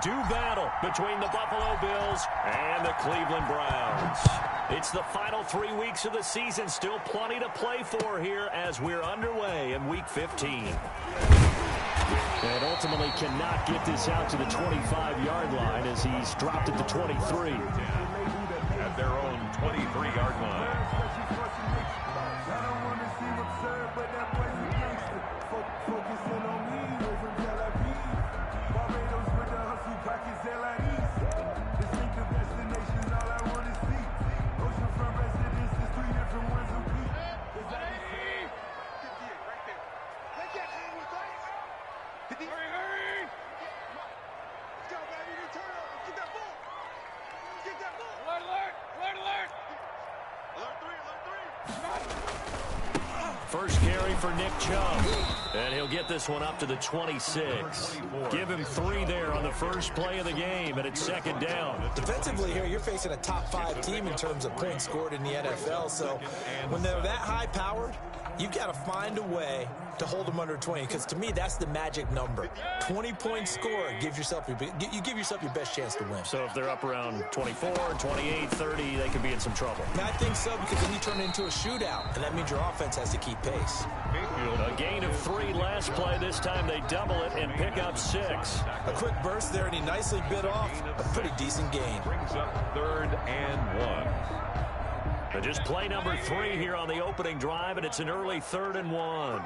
do battle between the Buffalo Bills and the Cleveland Browns. It's the final 3 weeks of the season. Still plenty to play for here as we're underway in Week 15. And ultimately cannot get this out to the 25-yard line as he's dropped at the 23. At their own 23-yard line. First carry for Nick Chubb. And he'll get this one up to the 26. Give him 3 there on the first play of the game, and it's second down. Defensively here, you're facing a top-5 team in terms of points scored in the NFL. So when they're that high-powered, you've got to find a way to hold them under 20, because to me, that's the magic number. 20-point score gives yourself you give yourself your best chance to win. So if they're up around 24, 28, 30, they could be in some trouble. I think so, because then you turn it into a shootout, and that means your offense has to keep pace. A gain of 3 last play. This time they double it and pick up 6. A quick burst there, and he nicely bit off a pretty decent gain. Brings up 3rd and 1. But just play number 3 here on the opening drive, and it's an early 3rd and 1.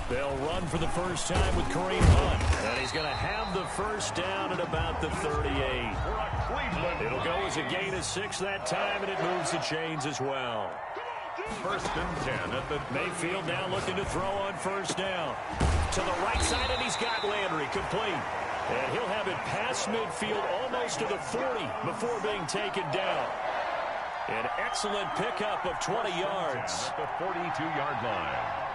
They'll run for the first time with Kareem Hunt. And he's going to have the first down at about the 38. It'll go as a gain of 6 that time, and it moves the chains as well. 1st and 10 at the Mayfield now looking to throw on first down. To the right side, and he's got Landry complete. And he'll have it past midfield almost to the 40 before being taken down. An excellent pickup of 20 yards. At the 42-yard line.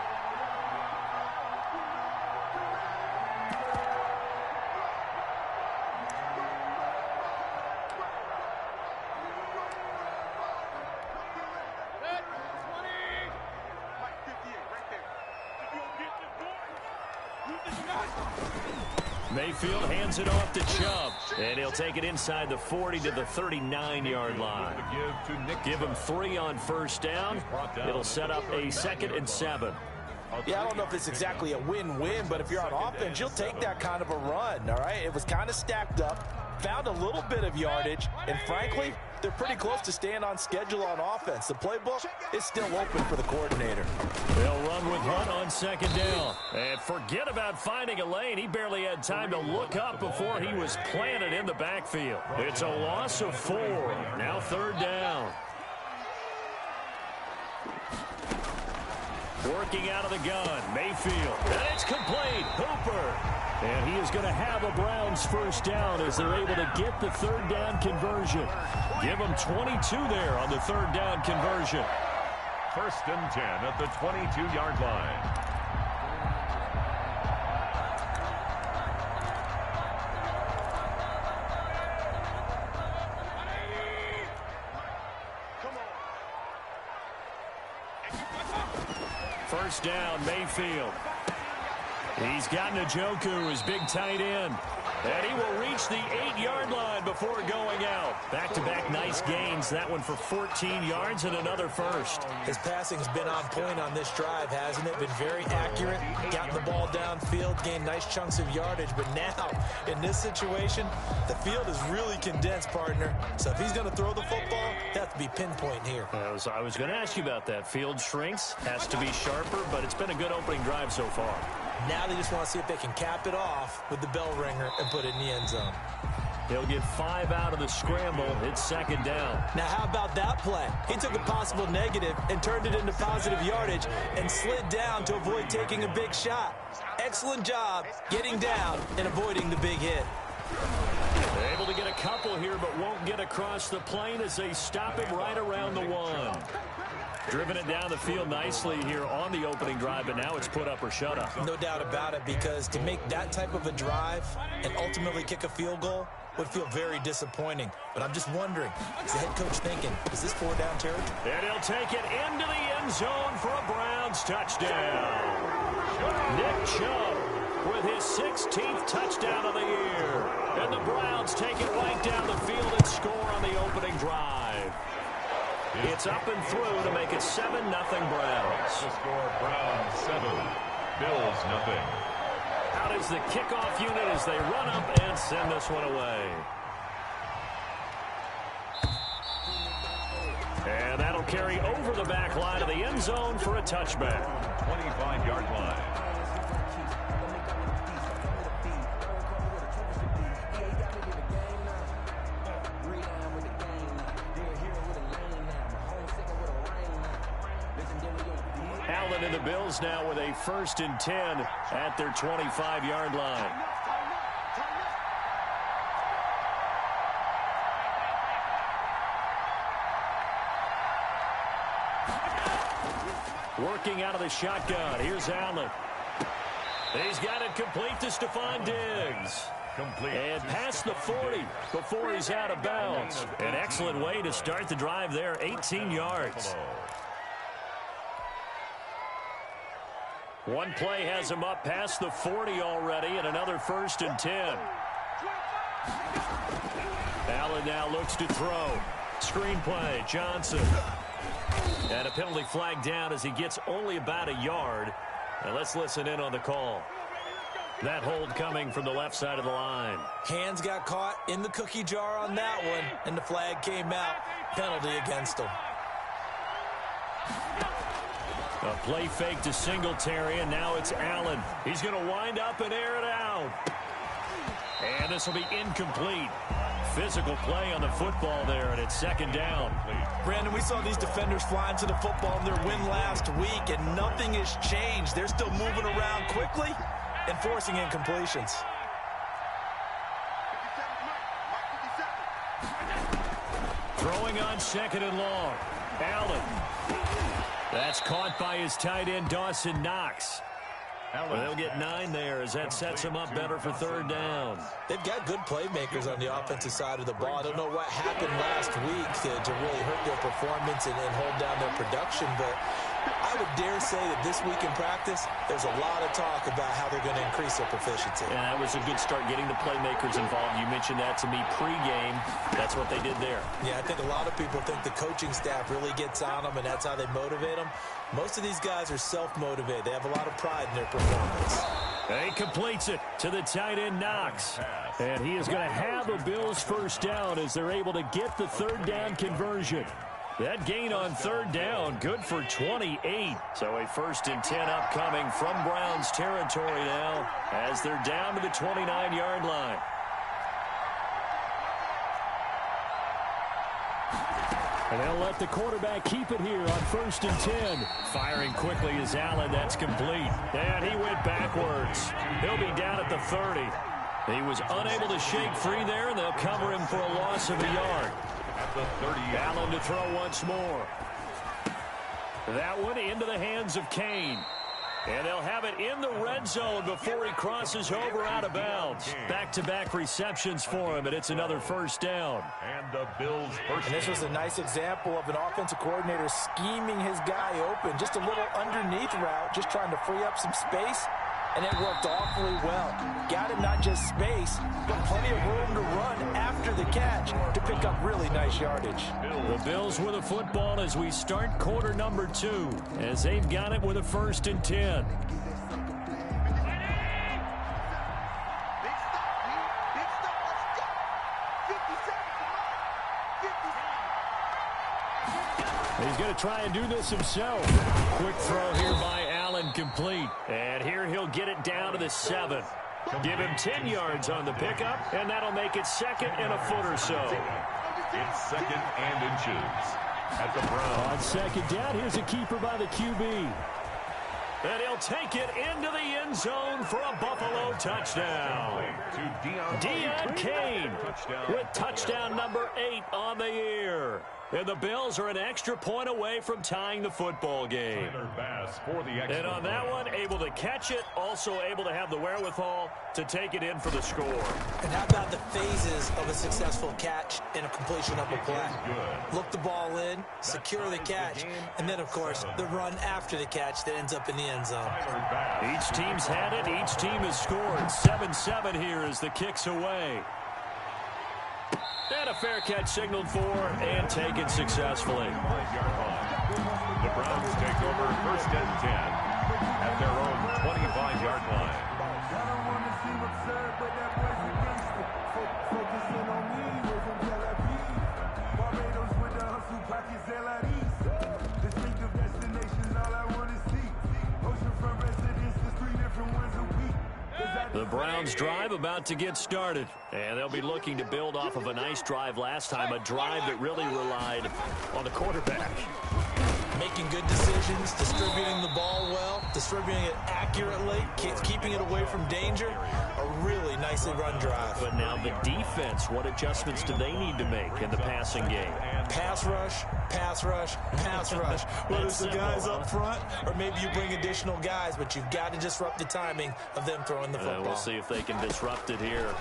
Mayfield hands it off to Chubb, and he'll take it inside the 40 to the 39-yard line. Give him 3 on first down. It'll set up a 2nd and 7. Yeah, I don't know if it's exactly a win-win, but if you're on offense, you'll take that kind of a run, all right? It was kind of stacked up, found a little bit of yardage, and frankly, they're pretty close to staying on schedule on offense. The playbook is still open for the coordinator. They'll run with Hunt on second down. And forget about finding a lane. He barely had time to look up before he was planted in the backfield. It's a loss of 4. Now 3rd down. Working out of the gun, Mayfield. And it's complete. Hooper. And he is going to have a Browns first down as they're able to get the 3rd down conversion. Give them 22 there on the 3rd down conversion. 1st and 10 at the 22-yard line. First down, Mayfield. He's got Njoku, his big tight end. And he will reach the 8-yard line before going out. Back-to-back nice gains. That one for 14 yards and another first. His passing's been on point on this drive, hasn't it? Been very accurate. Gotten the ball downfield, gained nice chunks of yardage. But now, in this situation, the field is really condensed, partner. So if he's going to throw the football, they have to be pinpoint here. I was going to ask you about that. Field shrinks, has to be sharper, but it's been a good opening drive so far. Now they just want to see if they can cap it off with the bell ringer and put it in the end zone. He'll get 5 out of the scramble. It's second down. Now, how about that play? He took a possible negative and turned it into positive yardage and slid down to avoid taking a big shot. Excellent job getting down and avoiding the big hit. They're able to get a couple here, but won't get across the plane as they stop him right around the 1. Driven it down the field nicely here on the opening drive, but now it's put up or shut up. No doubt about it, because to make that type of a drive and ultimately kick a field goal would feel very disappointing. But I'm just wondering, is the head coach thinking, is this 4-down territory? And he'll take it into the end zone for a Browns touchdown. Nick Chubb with his 16th touchdown of the year. And the Browns take it right down the field and score on the opening drive. It's up and through to make it 7-0 Browns. The score, Browns 7, Bills 0. Out is the kickoff unit as they run up and send this one away. And that'll carry over the back line of the end zone for a touchback. 25-yard line. Allen and the Bills now with a 1st and 10 at their 25-yard line. Working out of the shotgun. Here's Allen. He's got it complete to Stephon Diggs. And past the 40 before he's out of bounds. An excellent way to start the drive there, 18 yards. One play has him up past the 40 already, and another 1st and 10. Allen now looks to throw. Screen play, Johnson. And a penalty flag down as he gets only about a yard. And let's listen in on the call. That hold coming from the left side of the line. Hands got caught in the cookie jar on that one, and the flag came out. Penalty against him. A play fake to Singletary, and now it's Allen. He's going to wind up and air it out. And this will be incomplete. Physical play on the football there, and it's 2nd down. Brandon, we saw these defenders flying to the football in their win last week, and nothing has changed. They're still moving around quickly and forcing incompletions. Throwing on 2nd and long. Allen. That's caught by his tight end, Dawson Knox. Well, they'll get 9 there as that sets them up better for 3rd down. They've got good playmakers on the offensive side of the ball. I don't know what happened last week to really hurt their performance and hold down their production, but I would dare say that this week in practice, there's a lot of talk about how they're going to increase their proficiency. Yeah, that was a good start getting the playmakers involved. You mentioned that to me pregame. That's what they did there. Yeah, I think a lot of people think the coaching staff really gets on them, and that's how they motivate them. Most of these guys are self-motivated. They have a lot of pride in their performance. He completes it to the tight end, Knox. And he is going to have a Bills 1st down as they're able to get the 3rd down conversion. That gain on 3rd down, good for 28. So a 1st and 10 upcoming from Browns territory now as they're down to the 29-yard line. And they'll let the quarterback keep it here on 1st and 10. Firing quickly is Allen. That's complete. And he went backwards. He'll be down at the 30. He was unable to shake free there, and they'll cover him for a loss of a yard. At the 30. Allen to throw once more. That one into the hands of Kane. And they'll have it in the red zone before he crosses over out of bounds. Back-to-back receptions for him, and it's another 1st down. And the Bills 1st. And this was a nice example of an offensive coordinator scheming his guy open. Just a little underneath route, just trying to free up some space, and it worked awfully well. Got him not just space, but plenty of room to run after the catch to pick up really nice yardage. The Bills with a football as we start quarter number 2, as they've got it with a 1st and 10. He's going to try and do this himself. Quick throw here by Allen, complete. And here he'll get it down to the 7. Give him 10 yards on the pickup, and that'll make it 2nd and a foot or so. It's 2nd and inches. At the Browns. On 2nd down, here's a keeper by the QB. And he'll take it into the end zone for a Buffalo touchdown. To Deon Cain with touchdown number 8 on the year. And the Bills are an extra point away from tying the football game. And on that one, able to catch it, also able to have the wherewithal to take it in for the score. And how about the phases of a successful catch and a completion of a play? Look the ball in, secure the catch, and then, of course, the run after the catch that ends up in the end zone. Each team's had it, Each team has scored 7-7 here as the kick's away. And a fair catch signaled for and taken successfully. The Browns take over 1st and 10 at their own 25-yard line. The Browns drive about to get started, and they'll be looking to build off of a nice drive last time, a drive that really relied on the quarterback. Making good decisions, distributing the ball well, distributing it accurately, keeping it away from danger. A really nicely run drive. But now the defense, what adjustments do they need to make in the passing game? Pass rush, pass rush, pass rush. Whether it's the guys up front or maybe you bring additional guys, but you've got to disrupt the timing of them throwing the football. We'll see if they can disrupt it here.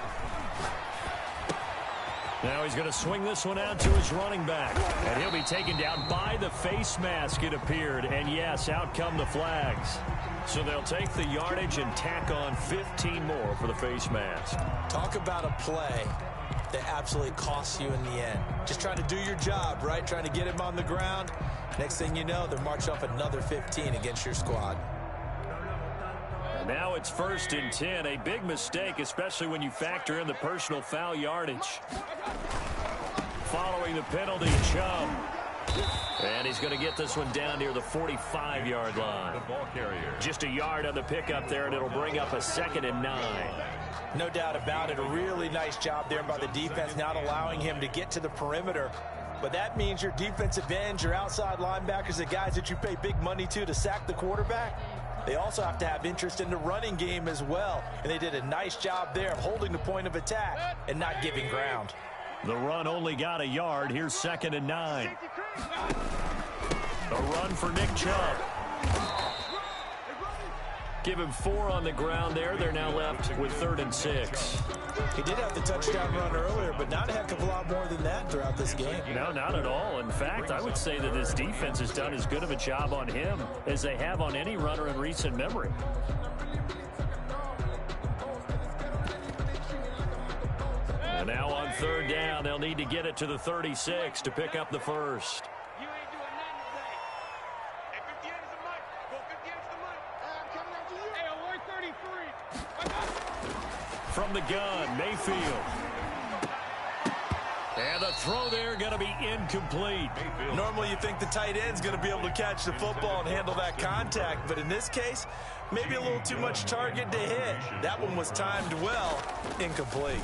Now he's going to swing this one out to his running back. And he'll be taken down by the face mask, it appeared. And yes, out come the flags. So they'll take the yardage and tack on 15 more for the face mask. Talk about a play that absolutely costs you in the end. Just trying to do your job, right? Trying to get him on the ground. Next thing you know, they're marching off another 15 against your squad. Now it's 1st and 10, a big mistake, especially when you factor in the personal foul yardage. Following the penalty, Chubb. And he's going to get this one down near the 45-yard line. The ball carrier. Just a yard on the pickup there, and it'll bring up a 2nd and 9. No doubt about it. A really nice job there by the defense, not allowing him to get to the perimeter. But that means your defensive ends, your outside linebackers, the guys that you pay big money to sack the quarterback, they also have to have interest in the running game as well. And they did a nice job there of holding the point of attack and not giving ground. The run only got a yard. Here's 2nd and 9. A run for Nick Chubb. Give him 4 on the ground there. They're now left with 3rd and 6. He did have the touchdown run earlier, but not a heck of a lot more than that throughout this game. No, not at all. In fact, I would say that this defense has done as good of a job on him as they have on any runner in recent memory. And now on 3rd down, they'll need to get it to the 36 to pick up the first. From the gun, Mayfield. And the throw there going to be incomplete. Normally you think the tight end's going to be able to catch the football and handle that contact, but in this case, maybe a little too much target to hit. That one was timed well, incomplete.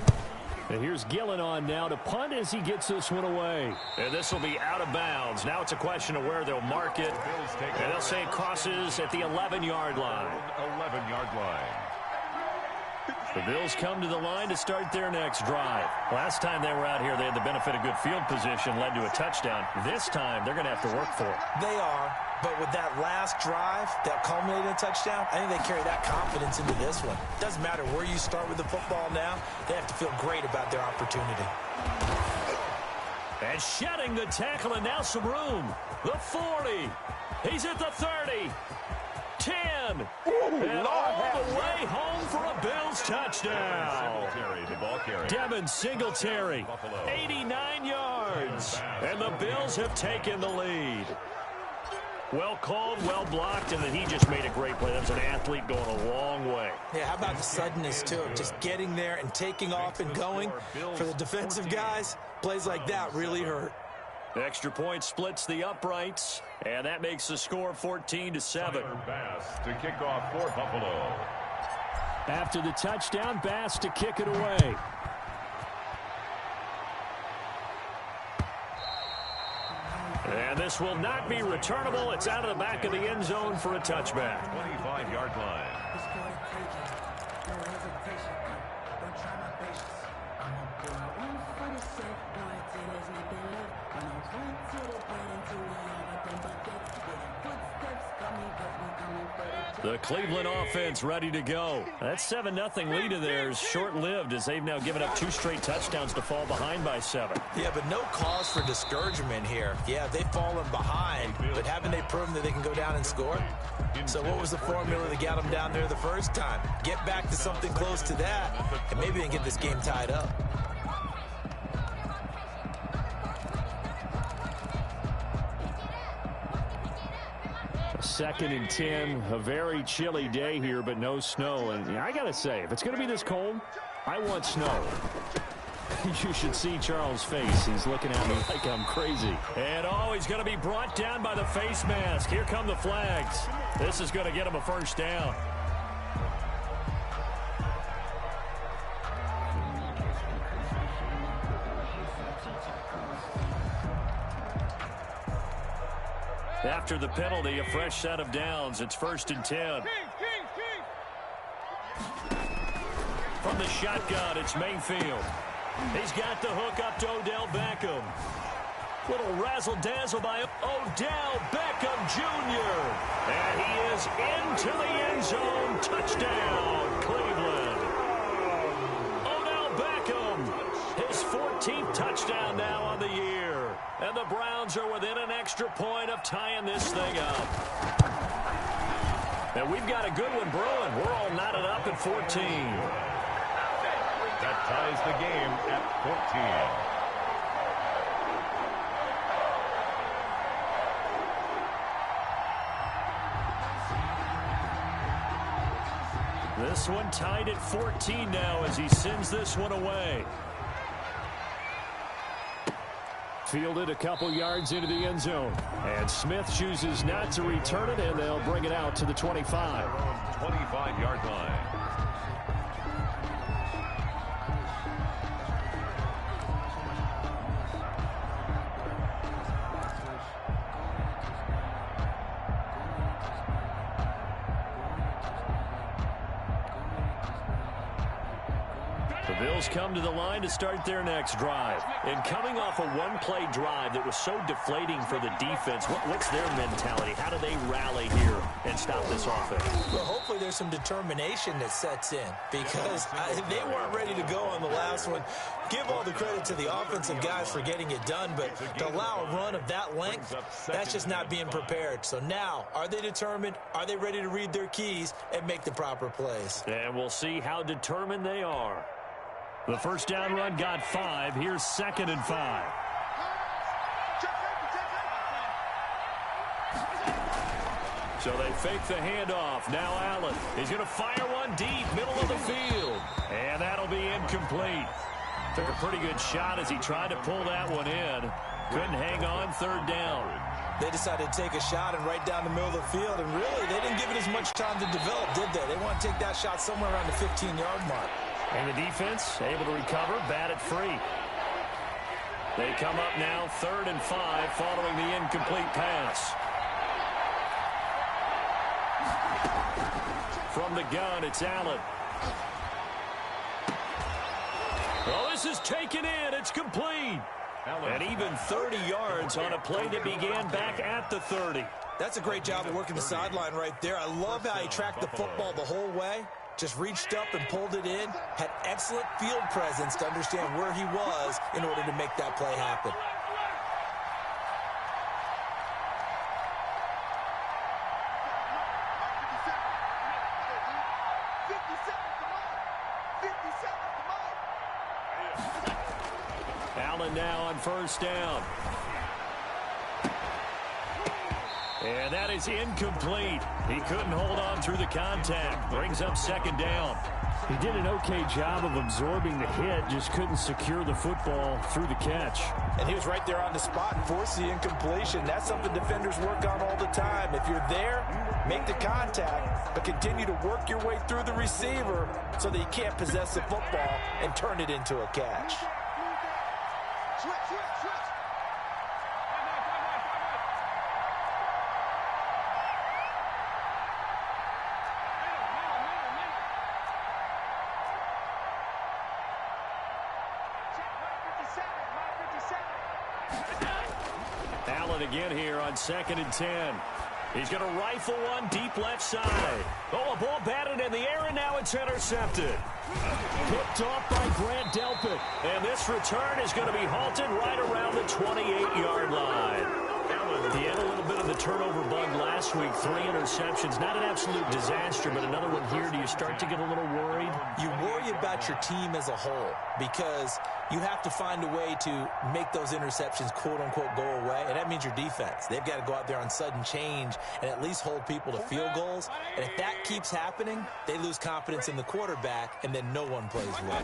And here's Gillen on now to punt as he gets this one away. And this will be out of bounds. Now it's a question of where they'll mark it. And they'll say it crosses at the 11-yard line. 11-yard line. The Bills come to the line to start their next drive. Last time they were out here, they had the benefit of good field position, led to a touchdown. This time, they're going to have to work for it. They are, but with that last drive that culminated in a touchdown, I think they carry that confidence into this one. Doesn't matter where you start with the football now, they have to feel great about their opportunity. And shedding the tackle, and now some room. The 40. He's at the 30. 10. And all the way home for a Bills touchdown. Devin Singletary, 89 yards. And the Bills have taken the lead. Well called, well blocked, and then he just made a great play. That was an athlete going a long way. Yeah, how about the suddenness, too? Just getting there and taking off and going. For the defensive guys, plays like that really hurt. The extra point splits the uprights, and that makes the score 14-7. Bass to kick off for Buffalo. After the touchdown, Bass to kick it away. And this will not be returnable. It's out of the back of the end zone for a touchback. 25-yard line. The Cleveland offense ready to go. That 7-0 lead of theirs short-lived as they've now given up 2 straight touchdowns to fall behind by 7. Yeah, but no cause for discouragement here. Yeah, they've fallen behind, but haven't they proven that they can go down and score? So what was the formula that got them down there the first time? Get back to something close to that, and maybe they can get this game tied up. Second and 10, a very chilly day here, but no snow. And I got to say, if it's going to be this cold, I want snow. You should see Charles' face. He's looking at me like I'm crazy. And he's going to be brought down by the face mask. Here come the flags. This is going to get him a first down. After the penalty, a fresh set of downs. It's 1st and 10. From the shotgun, it's Mayfield. He's got the hook up to Odell Beckham. Little razzle-dazzle by Odell Beckham Jr. And he is into the end zone. Touchdown, Cleveland. Odell Beckham, his 14th touchdown now on the year. And the Browns are within an extra point of tying this thing up. And we've got a good one brewing. We're all knotted up at 14. That ties the game at 14. This one tied at 14 now as he sends this one away. Fielded a couple yards into the end zone. And Smith chooses not to return it, and they'll bring it out to the 25. 25-yard line. The Bills come to the line to start their next drive. And coming off a one-play drive that was so deflating for the defense, what's their mentality? How do they rally here and stop this offense? Well, hopefully there's some determination that sets in because they weren't ready to go on the last one. Give all the credit to the offensive guys for getting it done, but to allow a run of that length, that's just not being prepared. So now, are they determined? Are they ready to read their keys and make the proper plays? And we'll see how determined they are. The first down run got 5. Here's 2nd and 5. So they fake the handoff. Now Allen. He's going to fire one deep, middle of the field. And that'll be incomplete. Took a pretty good shot as he tried to pull that one in. Couldn't hang on, 3rd down. They decided to take a shot and right down the middle of the field. And really, they didn't give it as much time to develop, did they? They want to take that shot somewhere around the 15-yard mark. And the defense able to recover, bat it free. They come up now 3rd and 5 following the incomplete pass. From the gun, it's Allen. Oh, this is taken in. It's complete. And even 30 yards on a play that began back at the 30. That's a great job of working the sideline right there. I love how he tracked the football the whole way. Just reached up and pulled it in. Had excellent field presence to understand where he was in order to make that play happen. Allen now on 1st down. And that is incomplete. He couldn't hold on through the contact. Brings up 2nd down. He did an okay job of absorbing the hit, just couldn't secure the football through the catch. And he was right there on the spot and forced the incompletion. That's something defenders work on all the time. If you're there, make the contact, but continue to work your way through the receiver so that you can't possess the football and turn it into a catch. Allen again here on 2nd and 10. He's going to rifle one deep left side. Oh, a ball batted in the air, and now it's intercepted. Picked off by Grant Delpit. And this return is going to be halted right around the 28-yard line. He had a little bit of the turnover bug last week. 3 interceptions. Not an absolute disaster, but another one here. Do you start to get a little worried? You worry about your team as a whole because you have to find a way to make those interceptions, quote-unquote, go away, and that means your defense. They've got to go out there on sudden change and at least hold people to field goals, and if that keeps happening, they lose confidence in the quarterback, and then no one plays well.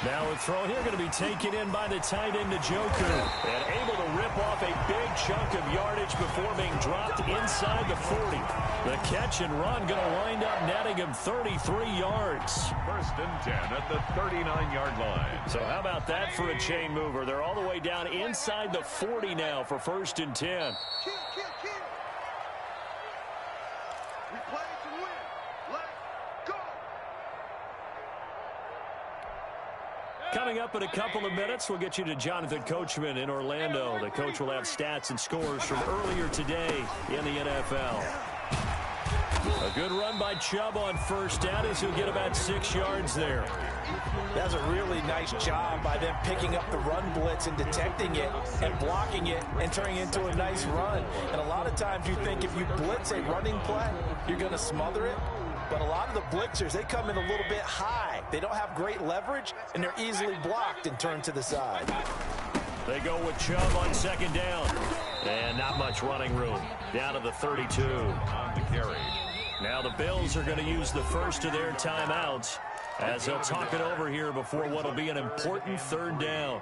Now a throw here going to be taken in by the tight end, Njoku, and able to rip off a big chunk of yardage before being dropped inside the 40. The catch and run going to wind up netting him 33 yards. First and 10 at the 39-yard line. So how about that for a chain mover? They're all the way down inside the 40 now for first and 10. Coming up in a couple of minutes, we'll get you to Jonathan Coachman in Orlando. The coach will have stats and scores from earlier today in the NFL. A good run by Chubb on first down as he'll get about 6 yards there. That's a really nice job by them picking up the run blitz and detecting it and blocking it and turning it into a nice run. And a lot of times you think if you blitz a running play, you're going to smother it. But a lot of the blitzers, they come in a little bit high. They don't have great leverage, and they're easily blocked and turned to the side. They go with Chubb on second down. And not much running room. Down to the 32. On the carry. Now the Bills are going to use the first of their timeouts as they'll talk it over here before what will be an important third down.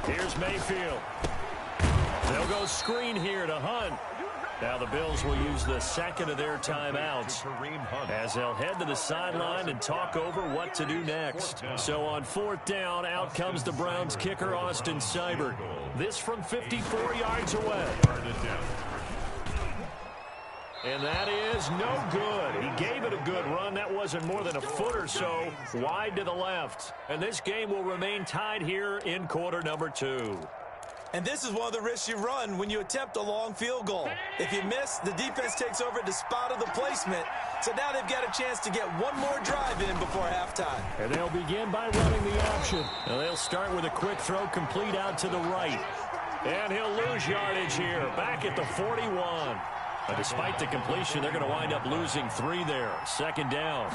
Here's Mayfield. They'll go screen here to Hunt. Now the Bills will use the second of their timeouts as they'll head to the sideline and talk over what to do next. So on fourth down, out comes the Browns kicker, Austin Seibert. This from 54 yards away. And that is no good. He gave it a good run. That wasn't more than a foot or so wide to the left. And this game will remain tied here in quarter number 2. And this is one of the risks you run when you attempt a long field goal. If you miss, the defense takes over the spot of the placement. So now they've got a chance to get one more drive in before halftime. And they'll begin by running the option. And they'll start with a quick throw complete out to the right. And he'll lose yardage here, back at the 41. But despite the completion, they're going to wind up losing 3 there. Second down.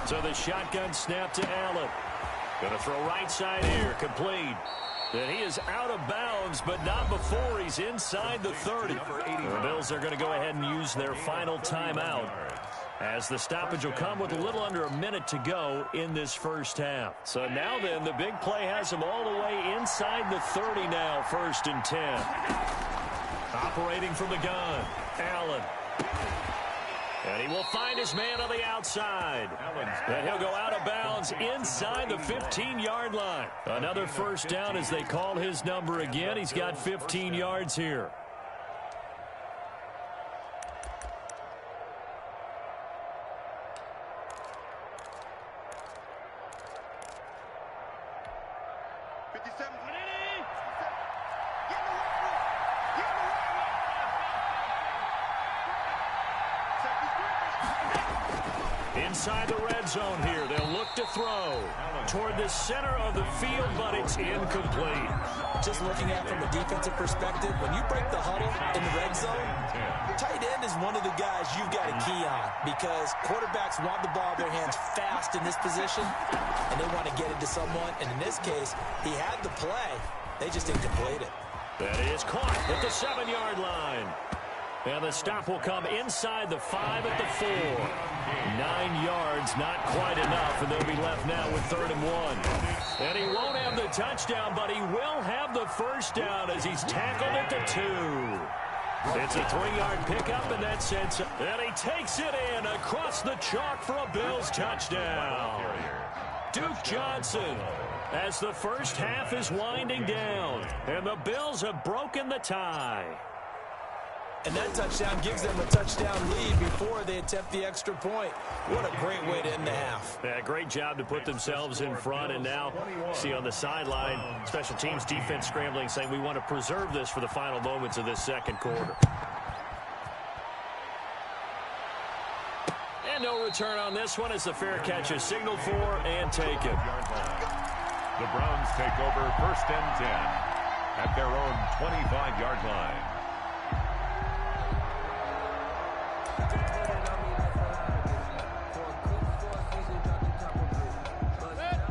So the shotgun snap to Allen. Going to throw right side here, complete. And he is out of bounds, but not before he's inside the 30. The Bills are going to go ahead and use their final timeout as the stoppage will come with a little under a minute to go in this first half. So now then, the big play has them all the way inside the 30 now, first and 10. Operating from the gun, Allen. And he will find his man on the outside. And he'll go out of bounds inside the 15-yard line. Another first down as they call his number again. He's got 15 yards here. Inside the red zone here, they'll look to throw toward the center of the field, but it's incomplete. Just looking at it from a defensive perspective, when you break the huddle in the red zone, tight end is one of the guys you've got to key on because quarterbacks want the ball in their hands fast in this position, and they want to get it to someone. And in this case, he had the play. They just didn't complete it. That is caught at the 7-yard line. And the stop will come inside the 5 at the 4. 9 yards, not quite enough, and they'll be left now with 3rd and 1. And he won't have the touchdown, but he will have the first down as he's tackled at the 2. It's a 3-yard pickup, and that sends him. And he takes it in across the chalk for a Bills touchdown. Duke Johnson, as the first half is winding down, and the Bills have broken the tie. And that touchdown gives them a touchdown lead before they attempt the extra point. What a great way to end the half. Yeah, great job to put themselves in front. And now, see on the sideline, special teams defense scrambling, saying we want to preserve this for the final moments of this second quarter. And no return on this one as the fair catch is signaled for and taken. The Browns take over 1st and 10 at their own 25-yard line.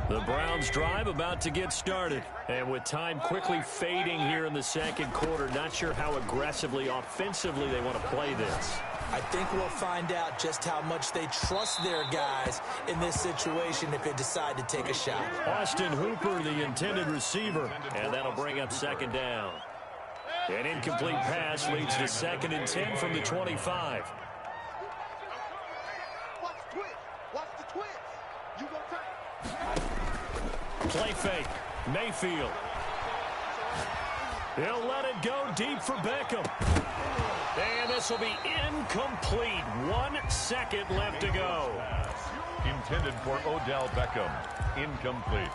The Browns drive about to get started. And with time quickly fading here in the second quarter, not sure how aggressively, offensively they want to play this. I think we'll find out just how much they trust their guys in this situation if they decide to take a shot. Austin Hooper, the intended receiver, and that'll bring up 2nd down. An incomplete pass leads to 2nd and 10 from the 25. Play fake. Mayfield. He'll let it go deep for Beckham. And this will be incomplete. 1 second left to go. Intended for Odell Beckham. Incomplete.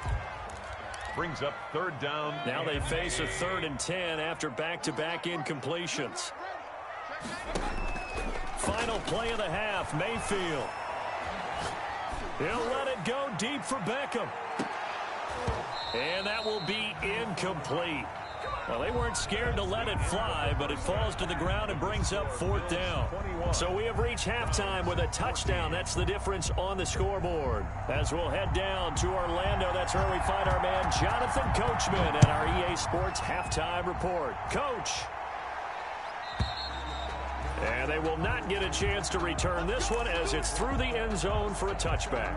Brings up 3rd down. Now they face a 3rd and 10 after back-to-back incompletions. Final play of the half. Mayfield. He'll let it go deep for Beckham. And that will be incomplete. Well, they weren't scared to let it fly, but it falls to the ground and brings up 4th down. So we have reached halftime with a touchdown. That's the difference on the scoreboard. As we'll head down to Orlando, that's where we find our man Jonathan Coachman at our EA Sports Halftime Report. Coach. And they will not get a chance to return this one as it's through the end zone for a touchback.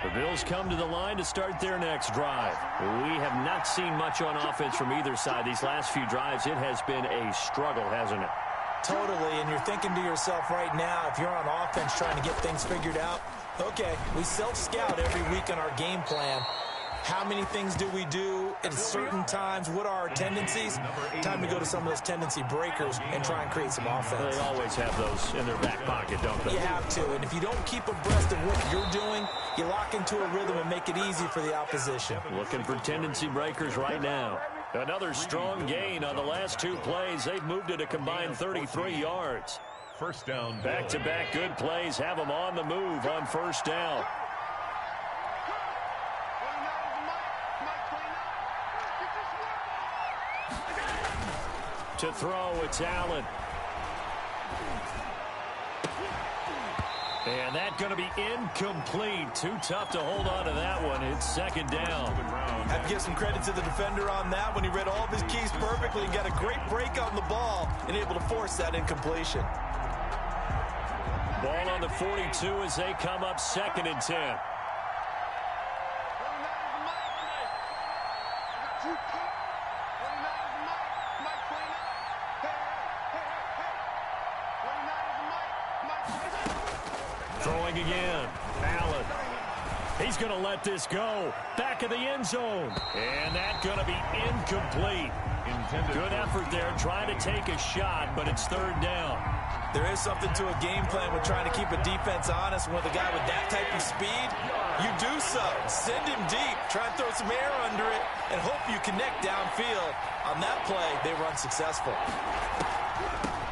The Bills come to the line to start their next drive. We have not seen much on offense from either side. These last few drives, it has been a struggle, hasn't it? Totally, and you're thinking to yourself right now, if you're on offense trying to get things figured out, okay, we self-scout every week on our game plan. How many things do we do at certain times? What are our tendencies? Time to go to some of those tendency breakers and try and create some offense. They always have those in their back pocket, don't they? You have to, and if you don't keep abreast of what you're doing, you lock into a rhythm and make it easy for the opposition. Looking for tendency breakers right now. Another strong gain on the last 2 plays. They've moved it a combined 33 yards. 1st down. Back-to-back good plays have them on the move on 1st down. To throw, it's Allen. And that's going to be incomplete. Too tough to hold on to that one. It's 2nd down. I have to give some credit to the defender on that when he read all of his keys perfectly and got a great break on the ball and able to force that incompletion. Ball on the 42 as they come up 2nd and 10. Throwing again. Allen. He's going to let this go. Back of the end zone. And that's going to be incomplete. Good effort there trying to take a shot, but it's 3rd down. There is something to a game plan with trying to keep a defense honest. With a guy with that type of speed, you do so. Send him deep. Try and throw some air under it and hope you connect downfield. On that play, they run successful.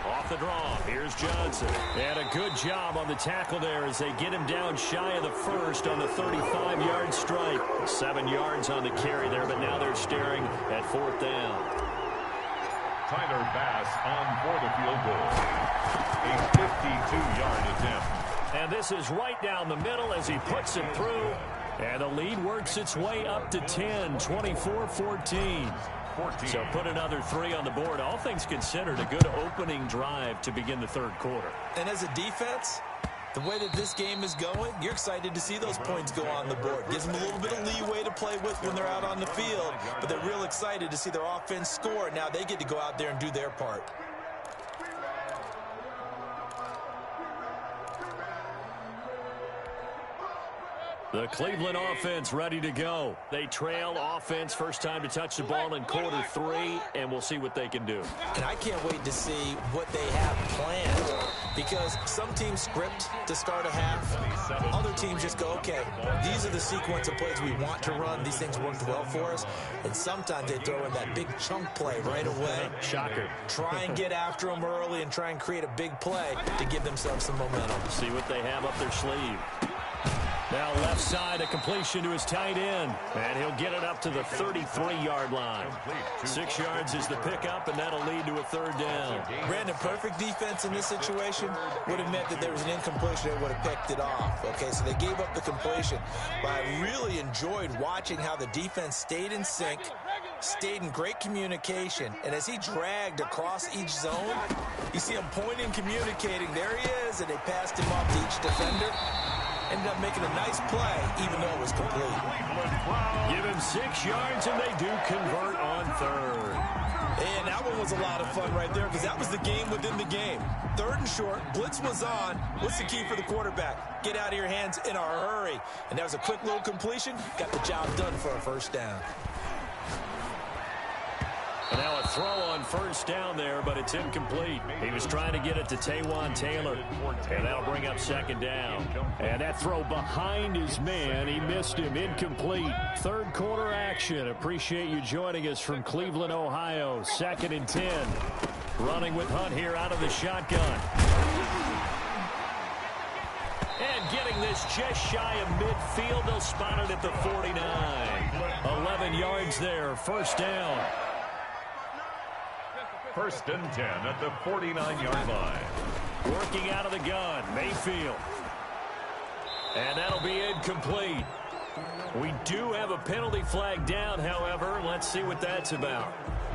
Off the draw, here's Johnson. And a good job on the tackle there as they get him down shy of the 1st on the 35-yard strike. 7 yards on the carry there, but now they're staring at 4th down. Tyler Bass on for the field goal. A 52-yard attempt. And this is right down the middle as he puts it through. And the lead works its way up to 10, 24-14. So put another 3 on the board. All things considered, a good opening drive to begin the 3rd quarter. And as a defense, The way that this game is going, you're excited to see those points go on the board. Gives them a little bit of leeway to play with when they're out on the field, but they're real excited to see their offense score. Now they get to go out there and do their part. The Cleveland offense ready to go. They trail offense first time to touch the ball in quarter 3, and we'll see what they can do. And I can't wait to see what they have planned, because some teams script to start a half. Other teams just go, okay, these are the sequence of plays we want to run. These things worked well for us. And sometimes they throw in that big chunk play right away. Shocker. Try and get after them early and try and create a big play to give themselves some momentum. See what they have up their sleeve. Now left side, a completion to his tight end. And he'll get it up to the 33-yard line. 6 yards is the pickup, and that'll lead to a third down. Brandon, perfect defense in this situation would have meant that there was an incompletion. They would have picked it off. Okay, so they gave up the completion. But I really enjoyed watching how the defense stayed in sync, stayed in great communication. And as he dragged across each zone, you see him pointing, communicating. There he is, and they passed him off to each defender. Ended up making a nice play, even though it was complete. Give him 6 yards, and they do convert on third. And that one was a lot of fun right there, because that was the game within the game. 3rd and short, blitz was on. What's the key for the quarterback? Get out of your hands in a hurry. And that was a quick little completion. Got the job done for a first down. And now a throw on first down there, but it's incomplete. He was trying to get it to Taywan Taylor, and that'll bring up second down. And that throw behind his man, he missed him, incomplete. Third quarter action. Appreciate you joining us from Cleveland, Ohio. 2nd and 10. Running with Hunt here out of the shotgun. And getting this just shy of midfield. They'll spot it at the 49. 11 yards there, first down. 1st and 10 at the 49-yard line. Working out of the gun, Mayfield. And that'll be incomplete. We do have a penalty flag down, however. Let's see what that's about.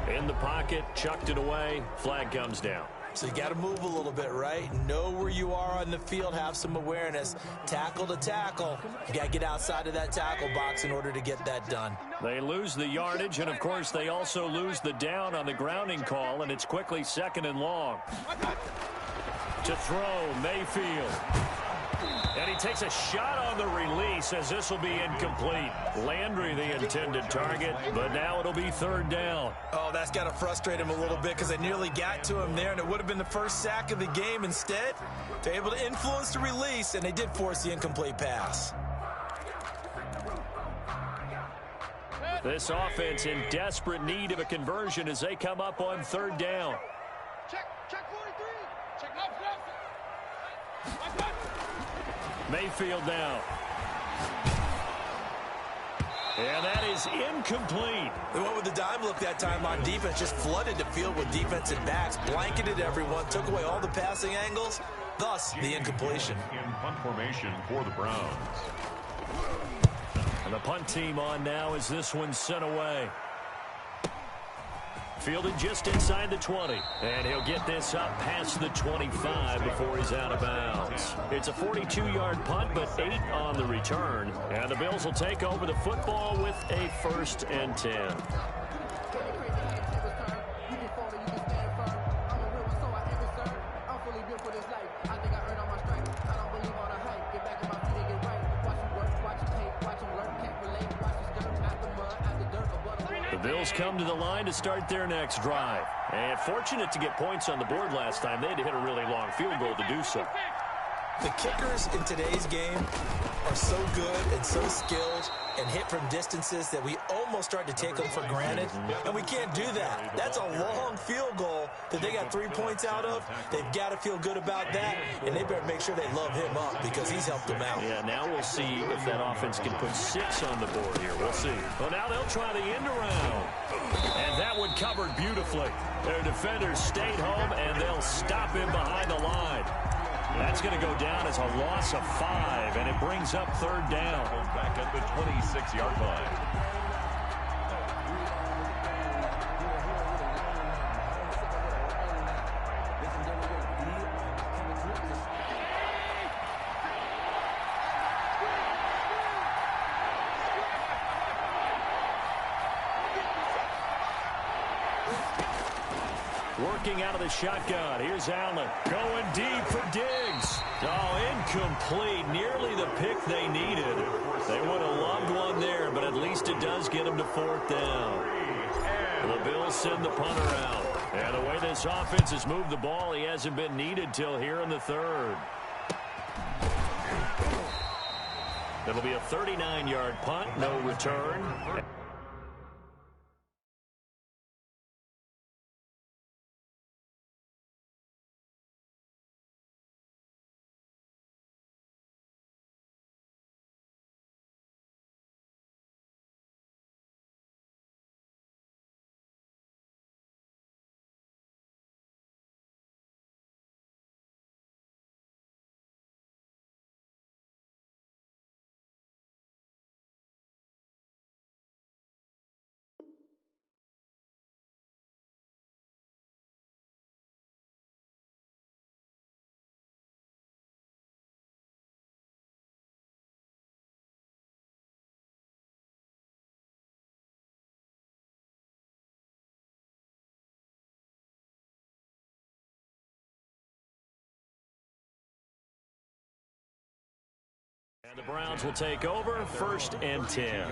In the pocket, chucked it away, flag comes down. So you got to move a little bit, right? Know where you are on the field, have some awareness. Tackle to tackle. You got to get outside of that tackle box in order to get that done. They lose the yardage, and, of course, they also lose the down on the grounding call, and it's quickly 2nd and long. To throw, Mayfield. And he takes a shot on the release, as this will be incomplete. Landry, the intended target, but now it'll be 3rd down. Oh, that's got to frustrate him a little bit, because they nearly got to him there, and it would have been the first sack of the game. Instead, they're able to influence the release, and they did force the incomplete pass. This offense in desperate need of a conversion as they come up on 3rd down. Check 43. Check up. Mayfield now. And that is incomplete. They went with the dime look that time on defense, just flooded the field with defensive backs, blanketed everyone, took away all the passing angles, thus the incompletion. In punt formation for the Browns. And the punt team on now as this one's sent away. Fielded just inside the 20. And he'll get this up past the 25 before he's out of bounds. It's a 42-yard punt, but 8 on the return. And the Bills will take over the football with a 1st and 10. Bills come to the line to start their next drive. And fortunate to get points on the board last time. They had to hit a really long field goal to do so. The kickers in today's game are so good and so skilled and hit from distances that we almost start to take them for granted. And we can't do that. That's a long field goal that they got 3 points out of. They've got to feel good about that, and they better make sure they love him up because he's helped them out. Yeah, now we'll see if that offense can put 6 on the board here. We'll see. Well, now they'll try the end around. And that one covered beautifully. Their defenders stayed home, and they'll stop him behind the line. That's going to go down as a loss of 5, and it brings up 3rd down. Back at the 26-yard line. Working out of the shotgun. Here's Allen. Going deep for Diggs. Oh, incomplete. Nearly the pick they needed. They would have loved one there, but at least it does get them to 4th down. The Bills send the punter out. And the way this offense has moved the ball, he hasn't been needed till here in the 3rd. It'll be a 39-yard punt, no return. And the Browns will take over, 1st and 10.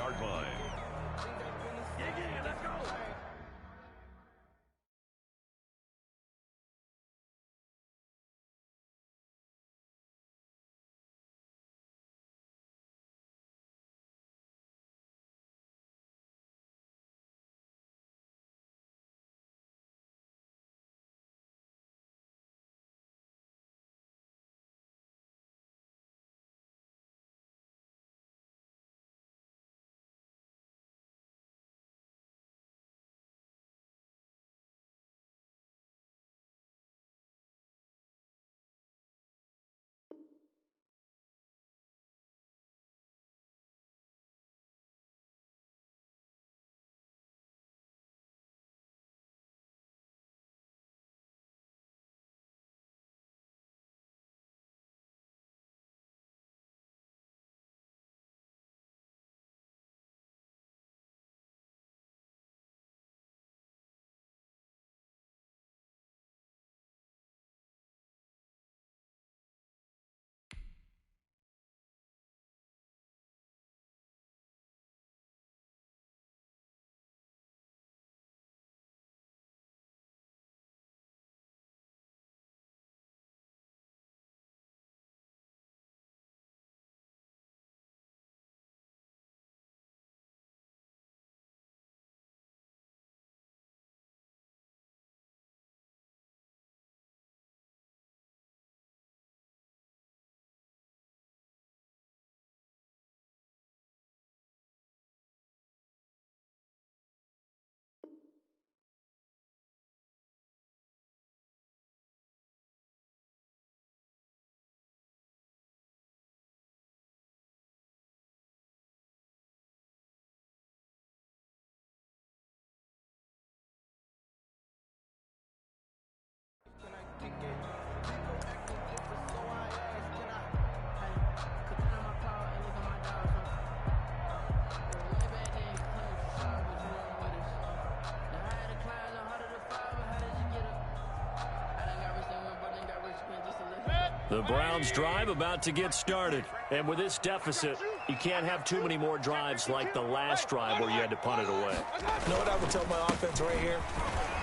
The Browns drive about to get started. And with this deficit, you can't have too many more drives like the last drive where you had to punt it away. You know what I would tell my offense right here?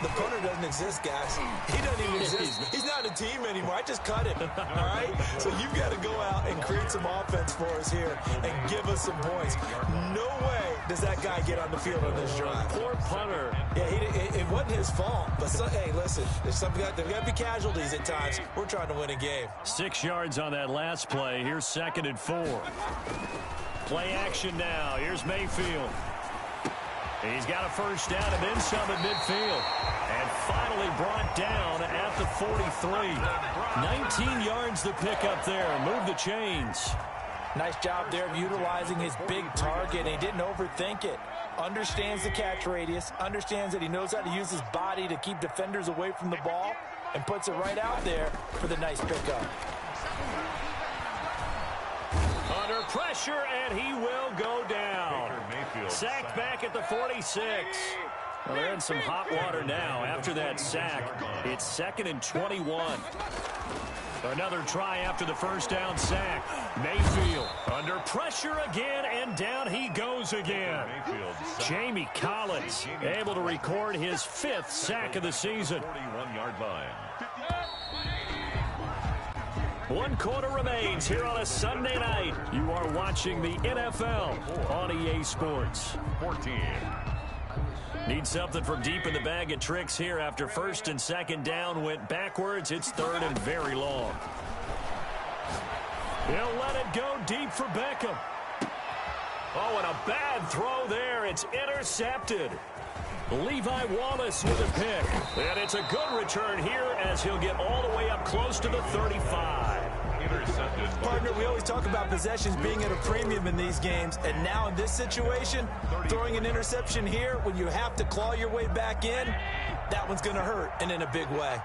The punter doesn't exist, guys. He doesn't even exist. He's not a team anymore. I just cut him, all right? So you've got to go out and create some offense for us here and give us some points. No way does that guy get on the field on this drive. Poor punter. Yeah, it wasn't his fault. But, hey, listen, there's got to be casualties at times. We're trying to win a game. 6 yards on that last play. Here's 2nd and 4. Play action now. Here's Mayfield. He's got a first down and then some at midfield. And finally brought down at the 43. 19 yards the pick up there. Move the chains. Nice job there of utilizing his big target. He didn't overthink it. Understands the catch radius. Understands that he knows how to use his body to keep defenders away from the ball. And puts it right out there for the nice pickup. Under pressure, and he will go down. Sacked back at the 46. Well, they're in some hot water now after that sack. It's 2nd and 21. Another try after the first down sack. Mayfield under pressure again, and down he goes again. Jamie Collins able to record his 5th sack of the season. 41-yard line. 1 quarter remains here on a Sunday night. You are watching the NFL on EA Sports. 14. Need something from deep in the bag of tricks here after 1st and 2nd down went backwards. It's 3rd and very long. He'll let it go deep for Beckham. Oh, and a bad throw there. It's intercepted. Levi Wallace with a pick. And it's a good return here as he'll get all the way up close to the 35. Intercepted. Partner, we always talk about possessions being at a premium in these games, and now in this situation, throwing an interception here when you have to claw your way back in, that one's going to hurt, and in a big way.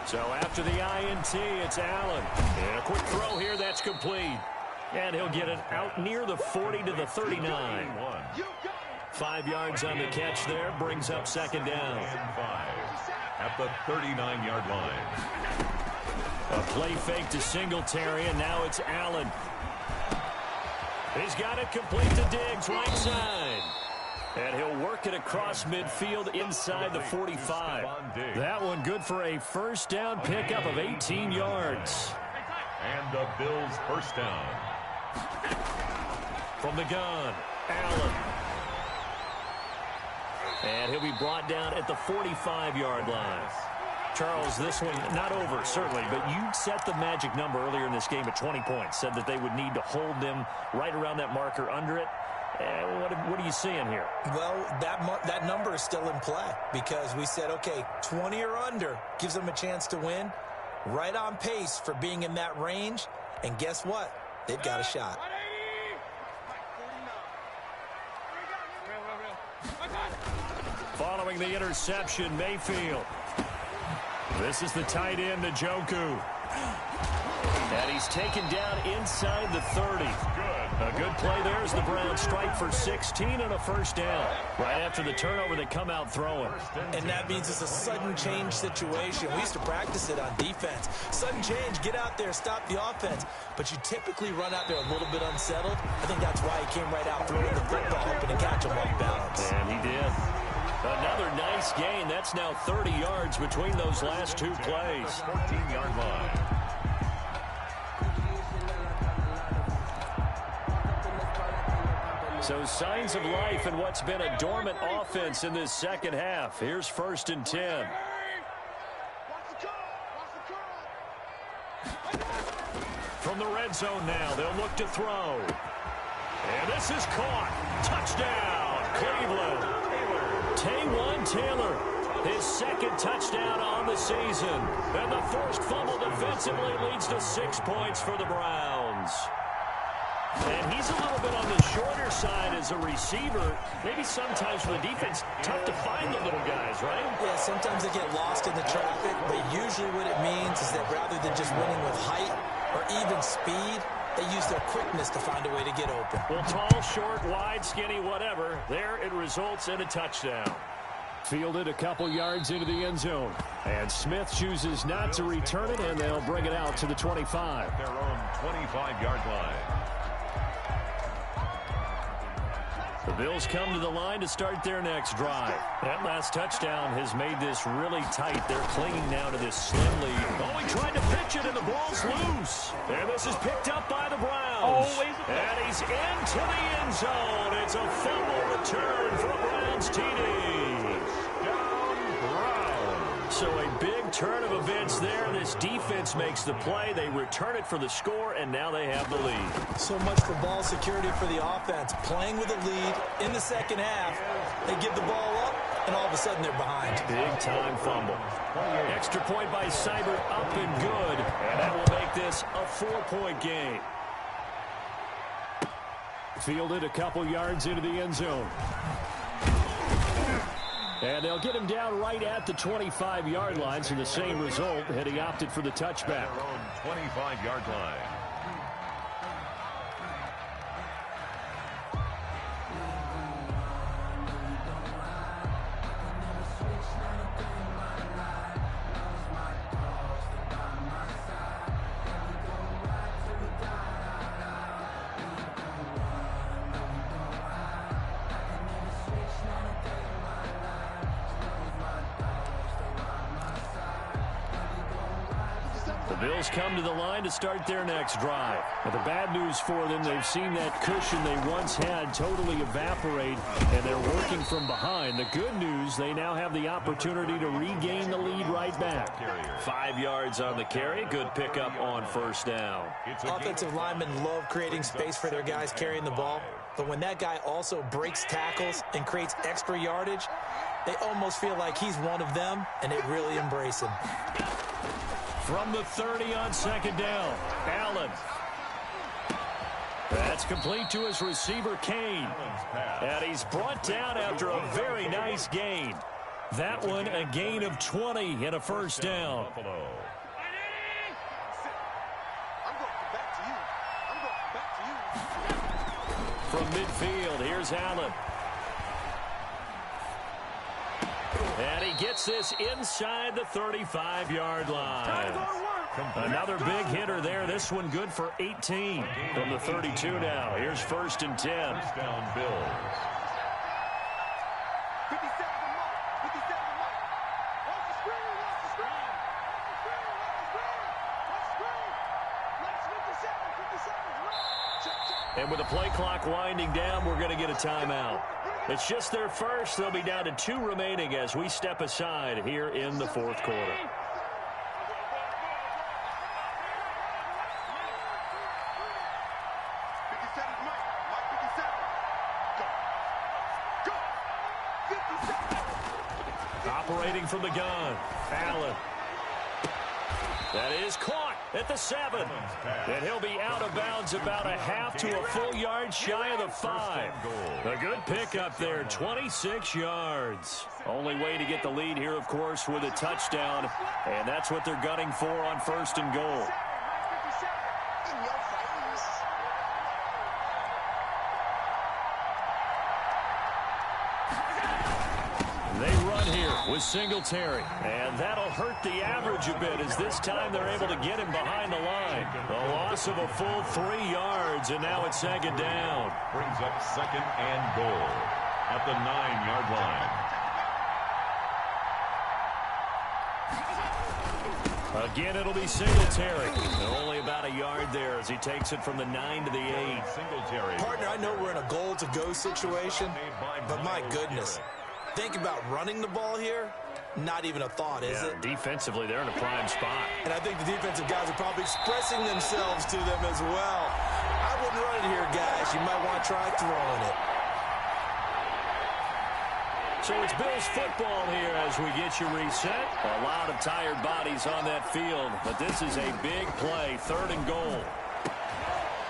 So after the INT, it's Allen. And a quick throw here that's complete. And he'll get it out near the 40 to the 39. 5 yards on the catch there, brings up 2nd down. 5 at the 39-yard line. A play fake to Singletary, and now it's Allen. He's got it complete to Diggs, right side. And he'll work it across midfield inside the 45. That one good for a first down pickup of 18 yards. And the Bills' first down. From the gun, Allen. And he'll be brought down at the 45-yard line. Charles, this one not over, certainly, but you set the magic number earlier in this game at 20 points. Said that they would need to hold them right around that marker under it. What are you seeing here? Well, that number is still in play because we said, okay, 20 or under gives them a chance to win. Right on pace for being in that range. And guess what? They've got a shot. Following the interception, Mayfield. This is the tight end, Njoku. And he's taken down inside the 30. A good play there as the Browns strike for 16 and a first down. Right after the turnover, they come out throwing. And that means it's a sudden change situation. We used to practice it on defense. Sudden change, get out there, stop the offense. But you typically run out there a little bit unsettled. I think that's why he came right out throwing the football, hoping to catch him off balance. And he did. Another nice gain. That's now 30 yards between those last 2 plays. 14-yard line. So signs of life in what's been a dormant offense in this second half. Here's 1st and 10. From the red zone now, they'll look to throw. And this is caught. Touchdown, Cleveland. Taywan Taylor, his 2nd touchdown on the season. And the forced fumble defensively leads to 6 points for the Browns. And he's a little bit on the shorter side as a receiver. Maybe sometimes for the defense, tough to find the little guys, right? Yeah, sometimes they get lost in the traffic, but usually what it means is that rather than just winning with height or even speed, they use their quickness to find a way to get open. Well, tall, short, wide, skinny, whatever. There it results in a touchdown. Fielded a couple yards into the end zone. And Smith chooses not to return it, and they'll bring it out to the 25. Their own 25-yard line. The Bills come to the line to start their next drive. That last touchdown has made this really tight. They're clinging now to this slim lead. Oh, he tried to pitch it, and the ball's loose. And this is picked up by the Browns. And he's into the end zone. It's a fumble return for a Browns TD. So a big turn of events there. This defense makes the play. They return it for the score, and now they have the lead. So much for ball security for the offense. Playing with a lead in the second half, they give the ball up, and all of a sudden they're behind. Big-time fumble. Extra point by Seibert, up and good. And that will make this a 4-point game. Fielded a couple yards into the end zone. And they'll get him down right at the 25-yard line, so the same result, had he opted for the touchback. Their own 25-yard line. Bills come to the line to start their next drive. But the bad news for them, they've seen that cushion they once had totally evaporate, and they're working from behind. The good news, they now have the opportunity to regain the lead right back. 5 yards on the carry. Good pickup on first down. Offensive linemen love creating space for their guys carrying the ball, but when that guy also breaks tackles and creates extra yardage, they almost feel like he's one of them, and they really embrace him. From the 30 on second down, Allen. That's complete to his receiver, Kane. And he's brought down after a very nice gain. That one, a gain of 20 and a first down. From midfield, here's Allen. And he gets this inside the 35-yard line. Another big hitter there. This one good for 18 from the 32 now. Here's first and 10. First down, Bills. 57 to Mike. 57 to Mike. Watch the screen. Watch the screen. Watch the screen. Watch the screen. Watch the screen. Let's 57. 57. Check, check. And with the play clock winding down, we're going to get a timeout. It's just their first. They'll be down to 2 remaining as we step aside here in the fourth quarter. Operating from the gun, Allen. That is caught at the 7. And he'll be out of bounds about a half to a full yard shy of the 5. A good pickup there, 26 yards. Only way to get the lead here, of course, with a touchdown. And that's what they're gunning for on first and goal. They run here with Singletary, and that'll hurt the average a bit as this time they're able to get him behind the line. A loss of a full 3 yards, and now it's second down. Brings up second and goal at the 9-yard line. Again, it'll be Singletary. Only about a yard there as he takes it from the 9 to the 8. Singletary. Partner, I know we're in a goal-to-go situation, but my goodness. Think about running the ball here. Not even a thought, is it? Defensively, they're in a prime spot. And I think the defensive guys are probably expressing themselves to them as well. I wouldn't run it here, guys. You might want to try throwing it. So it's Bills football here as we get you reset. A lot of tired bodies on that field, but this is a big play, third and goal.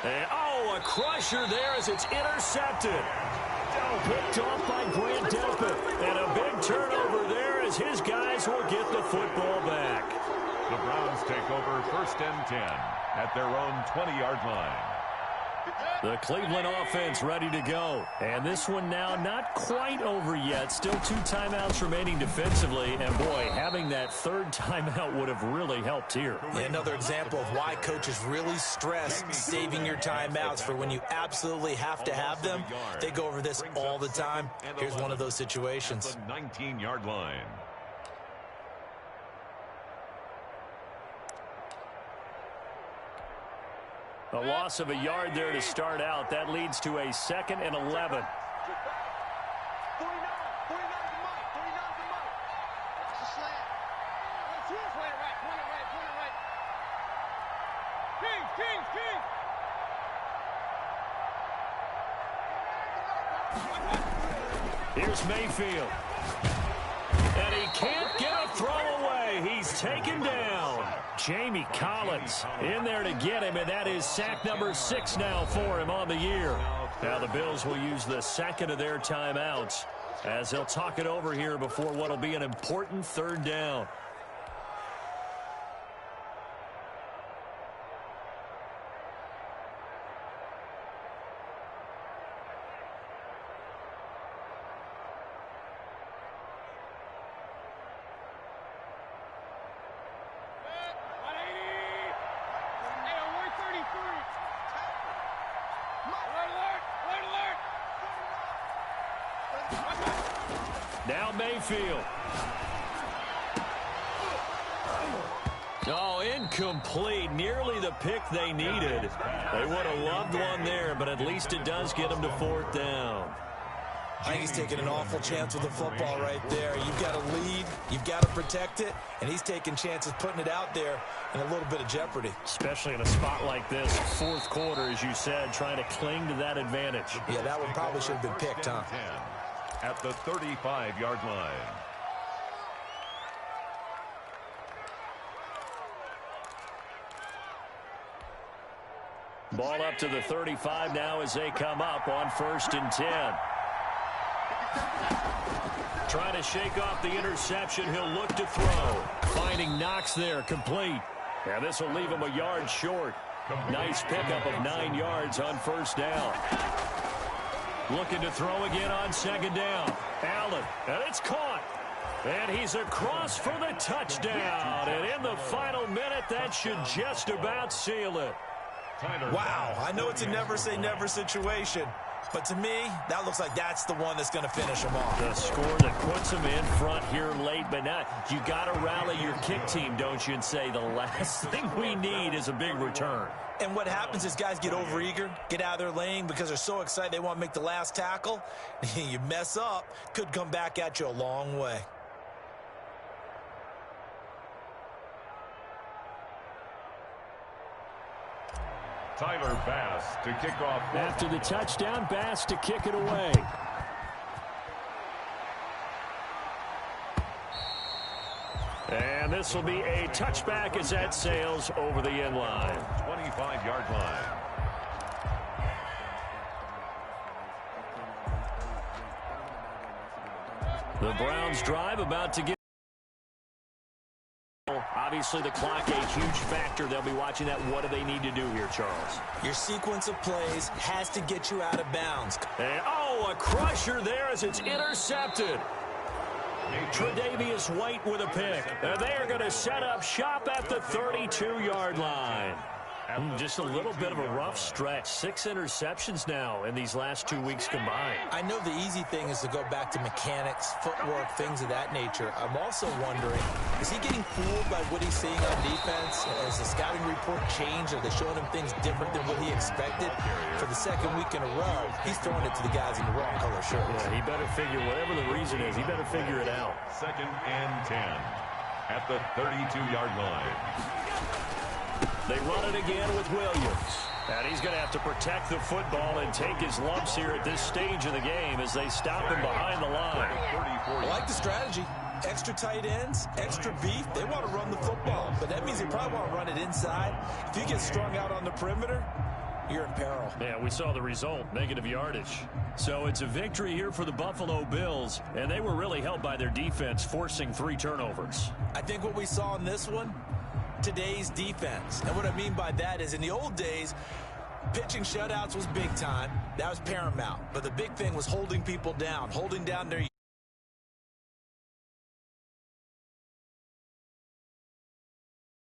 And, a crusher there as it's intercepted. Picked off by Grant Delpit. And a big turnover there as his guys will get the football back. The Browns take over first and 10 at their own 20-yard line. The Cleveland offense ready to go. And this one now not quite over yet. Still 2 timeouts remaining defensively. And, boy, having that third timeout would have really helped here. Another example of why coaches really stress saving your timeouts for when you absolutely have to have them. They go over this all the time. Here's one of those situations. At the 19-yard line. A loss of a yard there to start out. That leads to a second and 11. 49 to Mike. 49 to Mike. Watch the slant. Play it right. Point it right. Here's Mayfield. And he can't get a throw away. He's taken down. Jamie Collins in there to get him, and that is sack number 6 now for him on the year. Now the Bills will use the second of their timeouts as they'll talk it over here before what will be an important third down. Now Mayfield. Oh, incomplete. Nearly the pick they needed. They would have loved one there, but at least it does get them to 4th down. I think he's taking an awful chance with the football right there. You've got to lead, you've got to protect it, and he's taking chances putting it out there in a little bit of jeopardy. Especially in a spot like this, 4th quarter, as you said, trying to cling to that advantage. Yeah, that one probably should have been picked, huh? At the 35-yard line. Ball up to the 35 now as they come up on 1st and 10. Trying to shake off the interception. He'll look to throw. Finding Knox there, complete. And this will leave him a yard short. Nice pickup of 9 yards on 1st down. Looking to throw again on 2nd down. Allen, and it's caught. And he's across for the touchdown. And in the final minute, that should just about seal it. Wow, I know it's a never-say-never situation, but to me, that looks like that's the one that's going to finish him off. The score that puts him in front here late, but now you got to rally your kick team, don't you, and say the last thing we need is a big return. And what happens is guys get overeager, get out of their lane because they're so excited they want to make the last tackle. You mess up, could come back at you a long way. Tyler Bass to kick off. After the touchdown, Bass to kick it away. And this will be a touchback as that sails over the end line. 25-yard line. The Browns drive about to get. Obviously, the clock a huge factor. They'll be watching that. What do they need to do here, Charles? Your sequence of plays has to get you out of bounds. And, oh, a crusher there as it's intercepted. Tre'Davious White with a pick. And they are going to set up shop at the 32-yard line. Just a little bit of a rough stretch. 6 interceptions now in these last 2 weeks combined. I know the easy thing is to go back to mechanics, footwork, things of that nature. I'm also wondering, is he getting fooled by what he's seeing on defense? Has the scouting report changed? Are they showing him things different than what he expected? For the 2nd week in a row, he's throwing it to the guys in the wrong color shirts. Yeah, he better figure, whatever the reason is, he better figure it out. 2nd and 10 at the 32-yard line. They run it again with Williams. And he's going to have to protect the football and take his lumps here at this stage of the game as they stop him behind the line. I like the strategy. Extra tight ends, extra beef. They want to run the football, but that means they probably want to run it inside. If you get strung out on the perimeter, you're in peril. Yeah, we saw the result, negative yardage. So it's a victory here for the Buffalo Bills, and they were really helped by their defense, forcing 3 turnovers. I think what we saw in this one, today's defense. And what I mean by that is in the old days, pitching shutouts was big time. That was paramount. But the big thing was holding people down, holding down their